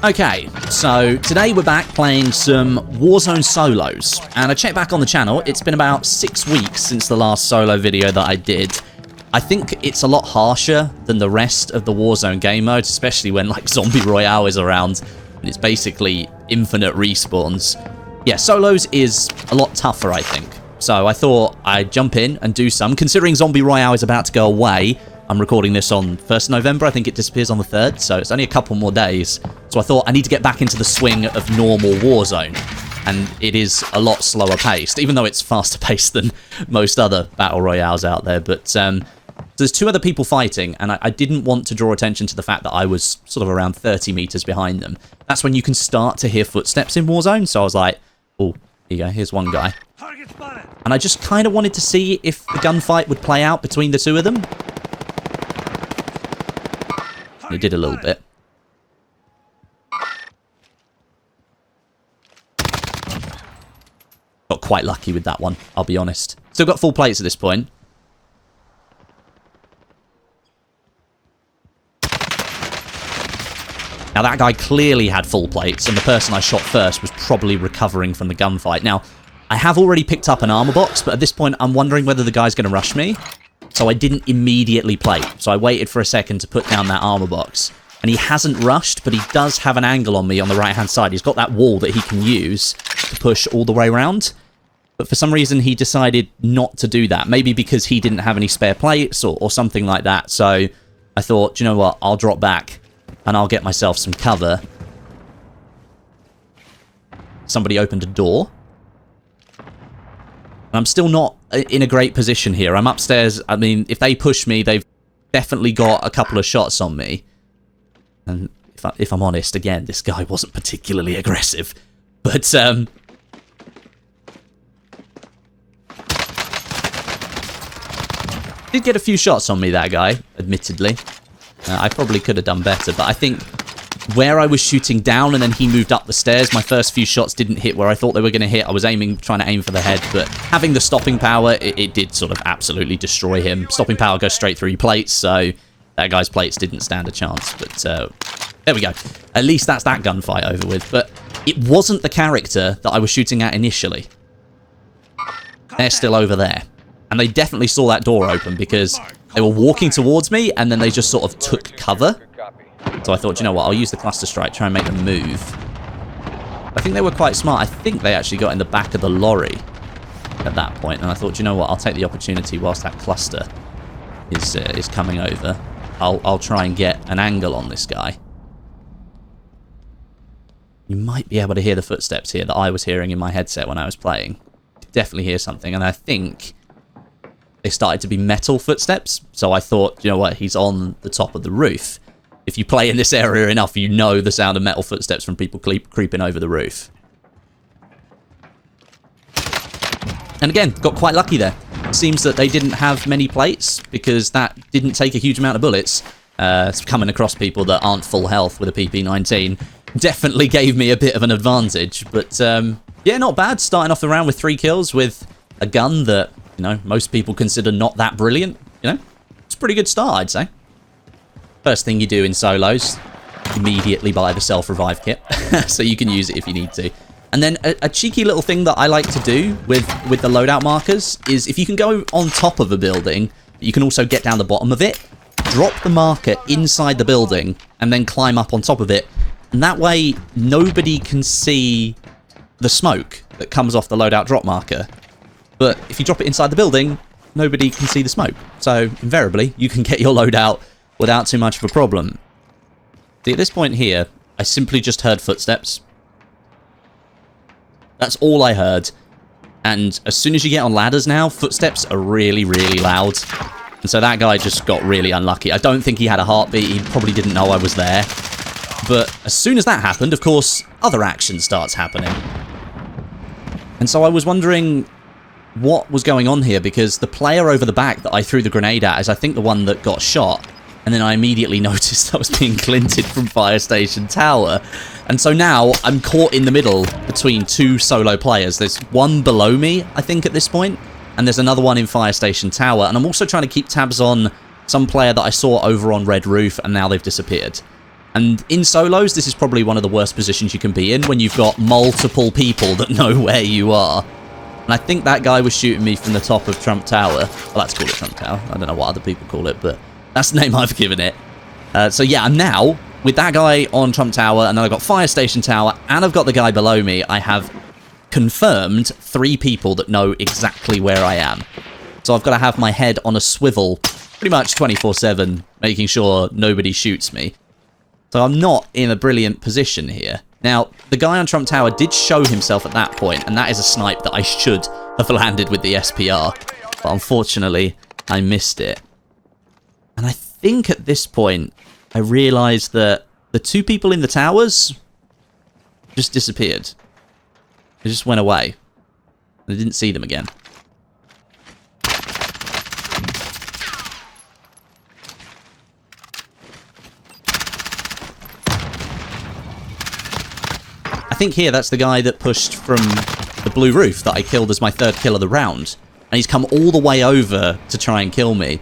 Okay, so today we're back playing some Warzone solos, and I checked back on the channel. It's been about 6 weeks since the last solo video that I did. I think it's a lot harsher than the rest of the Warzone game modes, especially when like Zombie Royale is around and it's basically infinite respawns. Yeah, solos is a lot tougher, I think. So I thought I'd jump in and do some. Considering Zombie Royale is about to go away, I'm recording this on 1st November. I think it disappears on the 3rd, so it's only a couple more days. So I thought I need to get back into the swing of normal Warzone. And it is a lot slower paced, even though it's faster paced than most other Battle Royales out there. But there's 2 other people fighting, and I didn't want to draw attention to the fact that I was sort of around 30 meters behind them. That's when you can start to hear footsteps in Warzone, so I was like, oh, here you go, here's one guy. And I just kind of wanted to see if the gunfight would play out between the 2 of them. It did a little bit. Got quite lucky with that one, I'll be honest. Still got full plates at this point. Now that guy clearly had full plates, and the person I shot first was probably recovering from the gunfight. Now, I have already picked up an armor box, but at this point I'm wondering whether the guy's going to rush me. So I didn't immediately plate. So I waited for a second to put down that armor box. And he hasn't rushed, but he does have an angle on me on the right-hand side. He's got that wall that he can use to push all the way around. But for some reason, he decided not to do that. Maybe because he didn't have any spare plates or something like that. So I thought, do you know what? I'll drop back and I'll get myself some cover. Somebody opened a door. I'm still not in a great position here. I'm upstairs. I mean, if they push me, they've definitely got a couple of shots on me. And if I'm honest, again, this guy wasn't particularly aggressive. But, did get a few shots on me, that guy, admittedly. I probably could have done better, but I think where I was shooting down and then he moved up the stairs, my first few shots didn't hit where I thought they were going to hit. I was trying to aim for the head, but having the stopping power, it did sort of absolutely destroy him. Stopping power goes straight through your plates, so that guy's plates didn't stand a chance. But there we go. At least that's that gunfight over with. But it wasn't the character that I was shooting at initially. They're still over there. And they definitely saw that door open because they were walking towards me and then they just sort of took cover. So I thought, you know what, I'll use the cluster strike, try and make them move. I think they were quite smart. I think they actually got in the back of the lorry at that point. And I thought, you know what, I'll take the opportunity whilst that cluster is coming over. I'll try and get an angle on this guy. You might be able to hear the footsteps here that I was hearing in my headset when I was playing. Definitely hear something. And I think they started to be metal footsteps. So I thought, you know what, he's on the top of the roof. If you play in this area enough, you know the sound of metal footsteps from people creeping over the roof. And again, got quite lucky there. It seems that they didn't have many plates because that didn't take a huge amount of bullets. Coming across people that aren't full health with a PP19 definitely gave me a bit of an advantage. But yeah, not bad. Starting off the round with 3 kills with a gun that, you know, most people consider not that brilliant. You know, it's a pretty good start, I'd say. First thing you do in solos, immediately buy the self-revive kit, so you can use it if you need to. And then a cheeky little thing that I like to do with the loadout markers is if you can go on top of a building, you can also get down the bottom of it, drop the marker inside the building, and then climb up on top of it. And that way, nobody can see the smoke that comes off the loadout drop marker. But if you drop it inside the building, nobody can see the smoke. So, invariably, you can get your loadout without too much of a problem. See, at this point here, I simply just heard footsteps. That's all I heard. And as soon as you get on ladders now, footsteps are really, really loud. And so that guy just got really unlucky. I don't think he had a heartbeat. He probably didn't know I was there. But as soon as that happened, of course, other action starts happening. And so I was wondering what was going on here, because the player over the back that I threw the grenade at is, I think, the one that got shot. And then I immediately noticed I was being glinted from Fire Station Tower. And so now I'm caught in the middle between 2 solo players. There's one below me, I think, at this point, and there's another one in Fire Station Tower. And I'm also trying to keep tabs on some player that I saw over on Red Roof, and now they've disappeared. And in solos, this is probably one of the worst positions you can be in when you've got multiple people that know where you are. And I think that guy was shooting me from the top of Trump Tower. I like to call it Trump Tower. I don't know what other people call it, but that's the name I've given it. So yeah, I'm now with that guy on Trump Tower, and then I've got Fire Station Tower, and I've got the guy below me. I have confirmed 3 people that know exactly where I am. So I've got to have my head on a swivel pretty much 24/7, making sure nobody shoots me. So I'm not in a brilliant position here. Now, the guy on Trump Tower did show himself at that point, and that is a snipe that I should have landed with the SPR. But unfortunately, I missed it. And I think at this point, I realised that the 2 people in the towers just disappeared. They just went away. I didn't see them again. I think here that's the guy that pushed from the blue roof that I killed as my 3rd kill of the round. And he's come all the way over to try and kill me.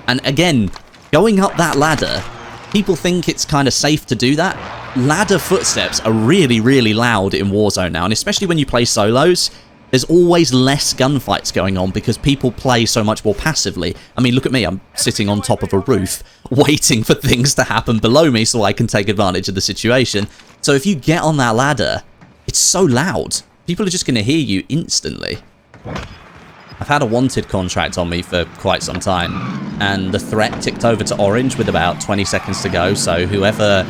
And again, going up that ladder, people think it's kind of safe to do that. Ladder footsteps are really, really loud in Warzone now. And especially when you play solos, there's always less gunfights going on because people play so much more passively. I mean, look at me. I'm sitting on top of a roof waiting for things to happen below me so I can take advantage of the situation. So if you get on that ladder, it's so loud. People are just going to hear you instantly. I've had a wanted contract on me for quite some time, and the threat ticked over to orange with about 20 seconds to go, so whoever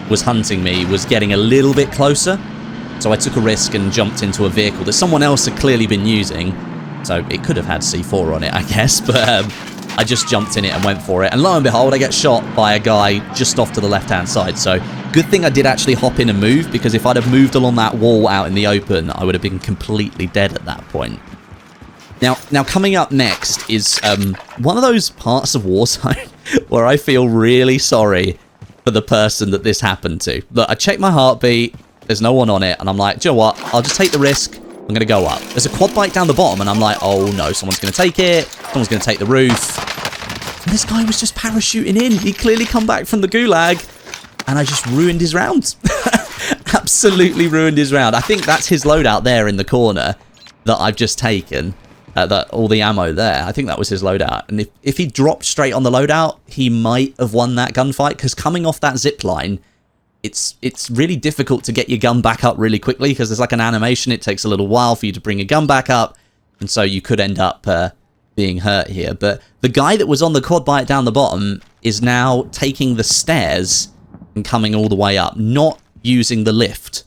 was hunting me was getting a little bit closer. So I took a risk and jumped into a vehicle that someone else had clearly been using. So it could have had C4 on it, I guess, but I just jumped in it and went for it. And lo and behold, I get shot by a guy just off to the left-hand side. So good thing I did actually hop in and move, because if I'd have moved along that wall out in the open, I would have been completely dead at that point. Now coming up next is one of those parts of Warzone where I feel really sorry for the person that this happened to. Look, I checked my heartbeat, there's no one on it, and I'm like, do you know what? I'll just take the risk. I'm going to go up. There's a quad bike down the bottom, and I'm like, oh no, someone's going to take it. Someone's going to take the roof. And this guy was just parachuting in. He'd clearly come back from the gulag, and I just ruined his round. Absolutely ruined his round. I think that's his loadout there in the corner that I've just taken. All the ammo there. I think that was his loadout. And if he dropped straight on the loadout, he might have won that gunfight, because coming off that zip line, it's really difficult to get your gun back up really quickly, because there's like an animation. It takes a little while for you to bring your gun back up, and so you could end up being hurt here. But the guy that was on the quad bike down the bottom is now taking the stairs and coming all the way up, not using the lift.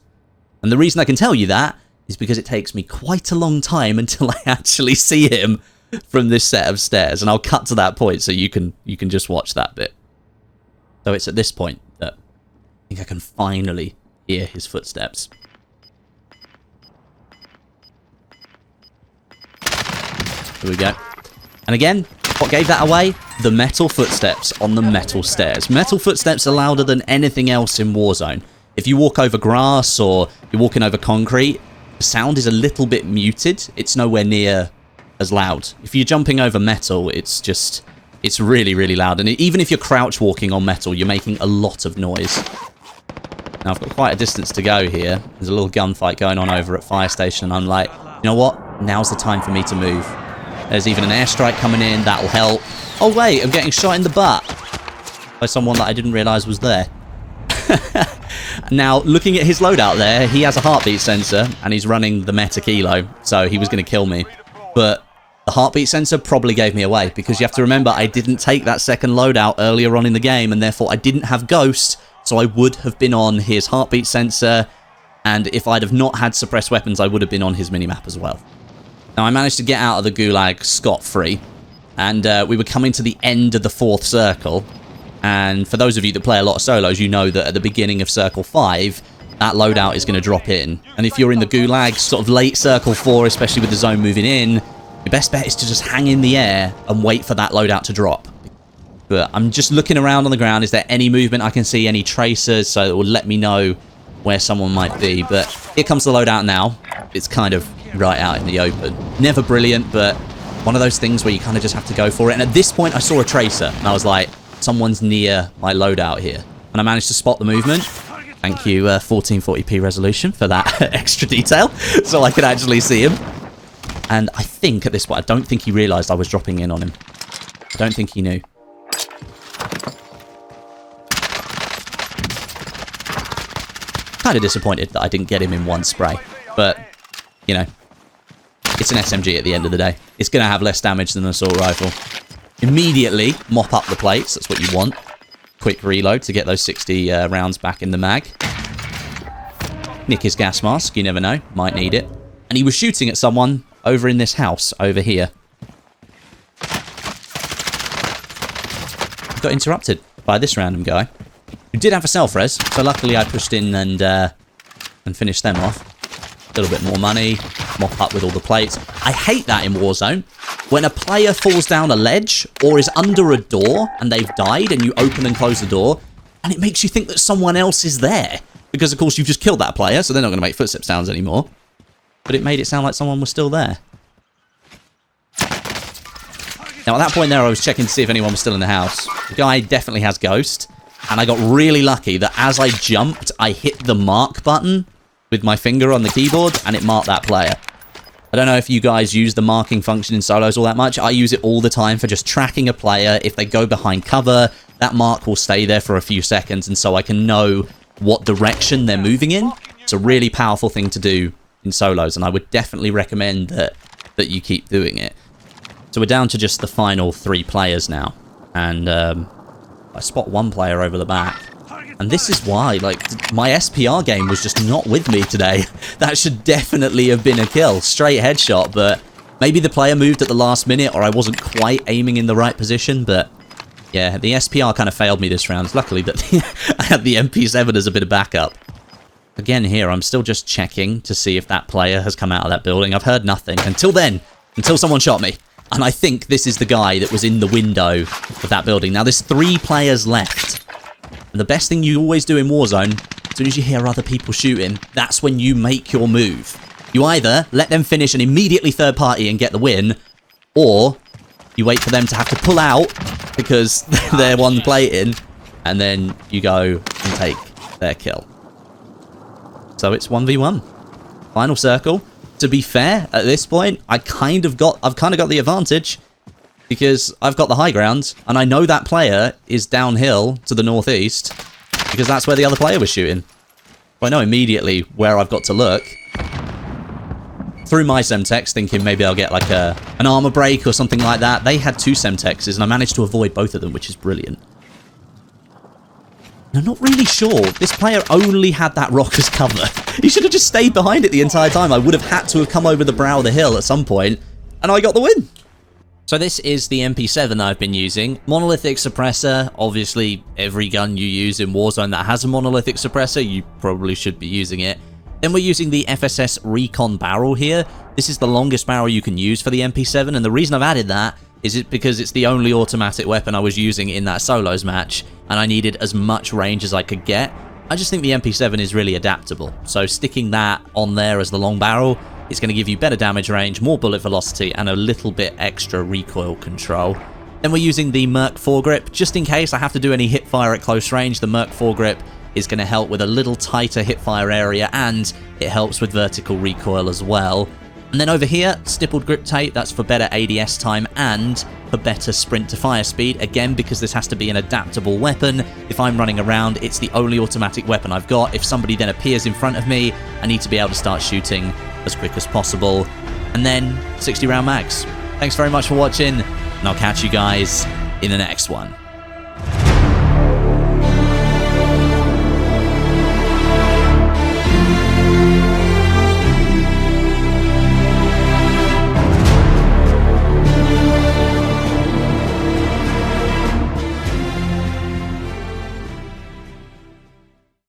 And the reason I can tell you that is because it takes me quite a long time until I actually see him from this set of stairs. And I'll cut to that point so you can just watch that bit. So it's at this point that I think I can finally hear his footsteps. Here we go. And again, what gave that away? The metal footsteps on the metal stairs. Metal footsteps are louder than anything else in Warzone. If you walk over grass or you're walking over concrete, the sound is a little bit muted. It's nowhere near as loud. If you're jumping over metal, it's really, really loud. And even if you're crouch walking on metal, you're making a lot of noise. Now, I've got quite a distance to go here. There's a little gunfight going on over at Fire Station, and I'm like, you know what? Now's the time for me to move. There's even an airstrike coming in. That'll help. Oh, wait, I'm getting shot in the butt by someone that I didn't realise was there. Now, looking at his loadout there, he has a heartbeat sensor, and he's running the Meta Kilo, so he was going to kill me. But the heartbeat sensor probably gave me away, because you have to remember, I didn't take that second loadout earlier on in the game, and therefore I didn't have Ghost, so I would have been on his heartbeat sensor, and if I'd have not had suppressed weapons, I would have been on his minimap as well. Now, I managed to get out of the gulag scot-free, and we were coming to the end of the 4th circle. And for those of you that play a lot of solos, you know that at the beginning of Circle 5, that loadout is going to drop in. And if you're in the gulag, sort of late Circle 4, especially with the zone moving in, your best bet is to just hang in the air and wait for that loadout to drop. But I'm just looking around on the ground. Is there any movement I can see, any tracers, so it will let me know where someone might be. But here comes the loadout now. It's kind of right out in the open. Never brilliant, but one of those things where you kind of just have to go for it. And at this point, I saw a tracer, and I was like, someone's near my loadout here. and I managed to spot the movement. Thank you, 1440p resolution for that extra detail, so I could actually see him. And I think at this point, I don't think he realised I was dropping in on him. I don't think he knew. Kind of disappointed that I didn't get him in one spray, but, you know, it's an SMG at the end of the day. It's going to have less damage than an assault rifle. Immediately mop up the plates, that's what you want. Quick reload to get those 60 rounds back in the mag. Nick his gas mask, you never know, might need it. And he was shooting at someone over in this house, over here. Got interrupted by this random guy, who did have a self-res, so luckily I pushed in and finished them off. A little bit more money, mop up with all the plates. I hate that in Warzone. When a player falls down a ledge or is under a door and they've died and you open and close the door, and it makes you think that someone else is there. Because, of course, you've just killed that player, so they're not going to make footstep sounds anymore. But it made it sound like someone was still there. Now, at that point there, I was checking to see if anyone was still in the house. The guy definitely has Ghost. And I got really lucky that as I jumped, I hit the mark button with my finger on the keyboard, and it marked that player. I don't know if you guys use the marking function in solos all that much. I use it all the time for just tracking a player. If they go behind cover, that mark will stay there for a few seconds, and so I can know what direction they're moving in. It's a really powerful thing to do in solos, and I would definitely recommend that you keep doing it. So we're down to just the final 3 players now, and I spot one player over the back. And this is why, like, my SPR game was just not with me today. That should definitely have been a kill. Straight headshot, but maybe the player moved at the last minute, or I wasn't quite aiming in the right position, but yeah, the SPR kind of failed me this round. Luckily that I had the MP7 as a bit of backup. Again here, I'm still just checking to see if that player has come out of that building. I've heard nothing until then, until someone shot me. And I think this is the guy that was in the window of that building. Now, there's 3 players left. And the best thing you always do in Warzone, as soon as you hear other people shooting, that's when you make your move. You either let them finish and immediately third party and get the win, or you wait for them to have to pull out because they're one plate in, and then you go and take their kill. So it's 1v1. Final circle. To be fair, at this point, I've kind of got the advantage because I've got the high ground, and I know that player is downhill to the northeast because that's where the other player was shooting. I know immediately where I've got to look. Through my Semtex, thinking maybe I'll get like an armor break or something like that. They had 2 Semtexes, and I managed to avoid both of them, which is brilliant. I'm not really sure. This player only had that rock as cover. He should have just stayed behind it the entire time. I would have had to have come over the brow of the hill at some point, and I got the win. So this is the MP7 I've been using. Monolithic suppressor. Obviously, every gun you use in Warzone that has a monolithic suppressor, you probably should be using it. Then we're using the FSS Recon barrel here. This is the longest barrel you can use for the MP7, and the reason I've added that is because it's the only automatic weapon I was using in that solos match, and I needed as much range as I could get. I just think the MP7 is really adaptable, so sticking that on there as the long barrel is going to give you better damage range, more bullet velocity, and a little bit extra recoil control. Then we're using the Merc foregrip, just in case I have to do any hip fire at close range. The Merc foregrip is going to help with a little tighter hip fire area, and it helps with vertical recoil as well. And then over here, stippled grip tape, that's for better ADS time and for better sprint to fire speed. Again, because this has to be an adaptable weapon, if I'm running around, it's the only automatic weapon I've got. If somebody then appears in front of me, I need to be able to start shooting as quick as possible. And then 60 round mags. Thanks very much for watching, and I'll catch you guys in the next one.